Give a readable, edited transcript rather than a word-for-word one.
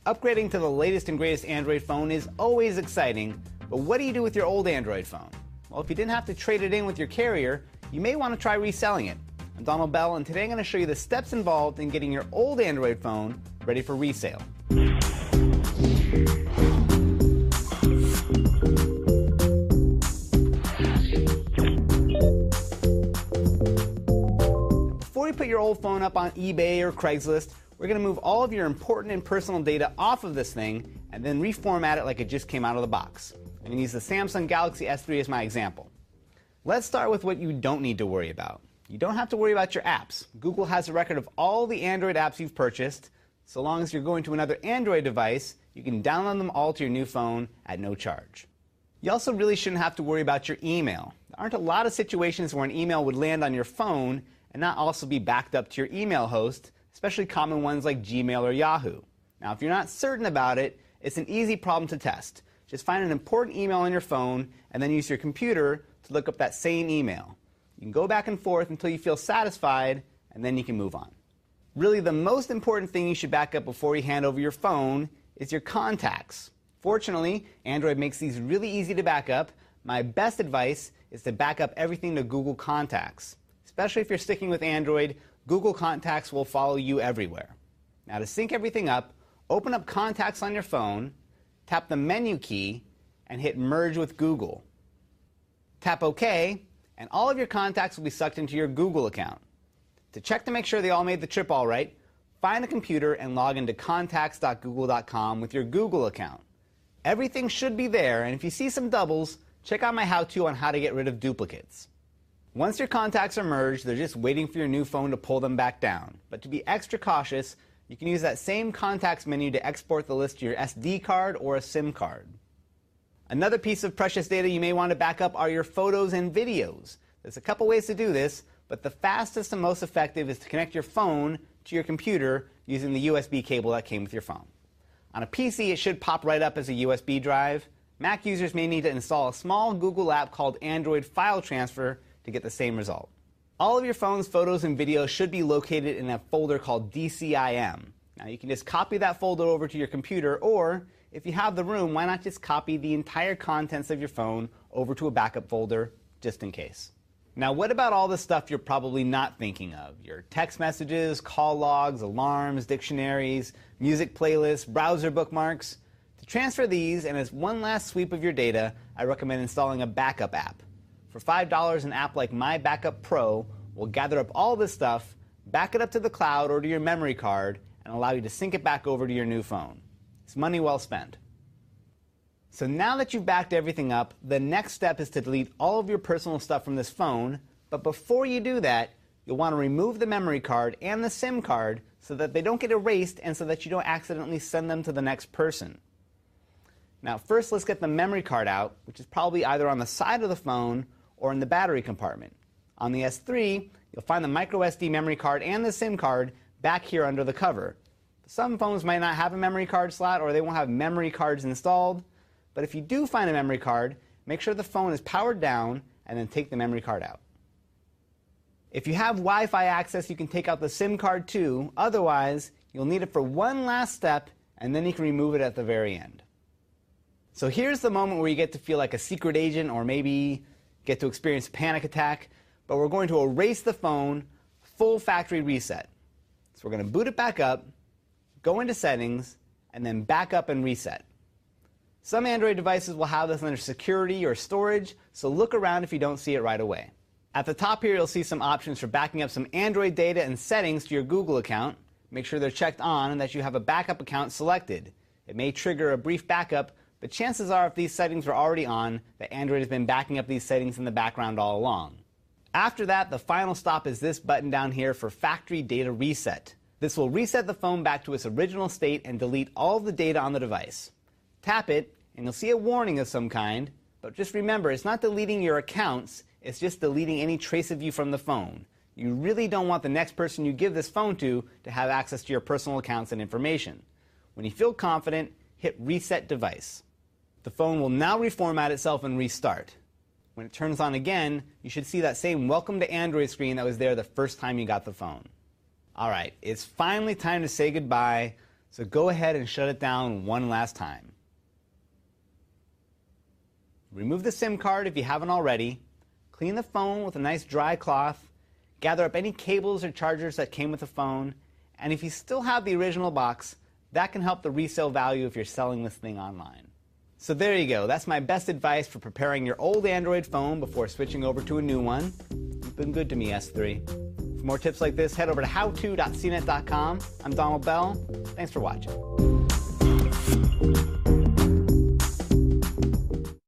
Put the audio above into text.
Upgrading to the latest and greatest Android phone is always exciting, but what do you do with your old Android phone? Well, if you didn't have to trade it in with your carrier, you may want to try reselling it. I'm Donald Bell, and today I'm going to show you the steps involved in getting your old Android phone ready for resale. Before you put your old phone up on eBay or Craigslist, we're going to move all of your important and personal data off of this thing and then reformat it like it just came out of the box. I'm going to use the Samsung Galaxy S3 as my example. Let's start with what you don't need to worry about. You don't have to worry about your apps. Google has a record of all the Android apps you've purchased. So long as you're going to another Android device, you can download them all to your new phone at no charge. You also really shouldn't have to worry about your email. There aren't a lot of situations where an email would land on your phone and not also be backed up to your email host, especially common ones like Gmail or Yahoo. Now, if you're not certain about it, it's an easy problem to test. Just find an important email on your phone and then use your computer to look up that same email. You can go back and forth until you feel satisfied, and then you can move on. Really, the most important thing you should back up before you hand over your phone is your contacts. Fortunately, Android makes these really easy to back up. My best advice is to back up everything to Google Contacts. Especially if you're sticking with Android, Google Contacts will follow you everywhere. Now, to sync everything up, open up Contacts on your phone, tap the menu key, and hit Merge with Google. Tap OK, and all of your contacts will be sucked into your Google account. To check to make sure they all made the trip all right, find a computer and log into contacts.google.com with your Google account. Everything should be there, and if you see some doubles, check out my how-to on how to get rid of duplicates. Once your contacts are merged, they're just waiting for your new phone to pull them back down. But to be extra cautious, you can use that same contacts menu to export the list to your SD card or a SIM card. Another piece of precious data you may want to back up are your photos and videos. There's a couple ways to do this, but the fastest and most effective is to connect your phone to your computer using the USB cable that came with your phone. On a PC, it should pop right up as a USB drive. Mac users may need to install a small Google app called Android File Transfer to get the same result. All of your phone's photos and videos should be located in a folder called DCIM. Now, you can just copy that folder over to your computer, or if you have the room, why not just copy the entire contents of your phone over to a backup folder, just in case. Now, what about all the stuff you're probably not thinking of? Your text messages, call logs, alarms, dictionaries, music playlists, browser bookmarks. To transfer these, and as one last sweep of your data, I recommend installing a backup app. For $5, an app like My Backup Pro will gather up all this stuff, back it up to the cloud or to your memory card, and allow you to sync it back over to your new phone. It's money well spent. So now that you've backed everything up, the next step is to delete all of your personal stuff from this phone. But before you do that, you'll want to remove the memory card and the SIM card so that they don't get erased and so that you don't accidentally send them to the next person. Now, first let's get the memory card out, which is probably either on the side of the phone or in the battery compartment. On the S3, you'll find the microSD memory card and the SIM card back here under the cover. Some phones might not have a memory card slot, or they won't have memory cards installed. But if you do find a memory card, make sure the phone is powered down and then take the memory card out. If you have Wi-Fi access, you can take out the SIM card too. Otherwise, you'll need it for one last step, and then you can remove it at the very end. So here's the moment where you get to feel like a secret agent, or maybe get to experience a panic attack. But we're going to erase the phone, full factory reset. So we're going to boot it back up, go into settings, and then back up and reset. Some Android devices will have this under security or storage, so look around if you don't see it right away. At the top here, you'll see some options for backing up some Android data and settings to your Google account. Make sure they're checked on and that you have a backup account selected. It may trigger a brief backup, but chances are if these settings were already on, that Android has been backing up these settings in the background all along. After that, the final stop is this button down here for Factory Data Reset. This will reset the phone back to its original state and delete all of the data on the device. Tap it, and you'll see a warning of some kind, but just remember, it's not deleting your accounts, it's just deleting any trace of you from the phone. You really don't want the next person you give this phone to have access to your personal accounts and information. When you feel confident, hit Reset Device. The phone will now reformat itself and restart. When it turns on again, you should see that same Welcome to Android screen that was there the first time you got the phone. Alright, it's finally time to say goodbye, So go ahead and shut it down one last time. Remove the SIM card if you haven't already. Clean the phone with a nice dry cloth. Gather up any cables or chargers that came with the phone. And if you still have the original box, that can help the resale value if you're selling this thing online. So there you go. That's my best advice for preparing your old Android phone before switching over to a new one. You've been good to me, S3. For more tips like this, head over to howto.cnet.com. I'm Donald Bell. Thanks for watching.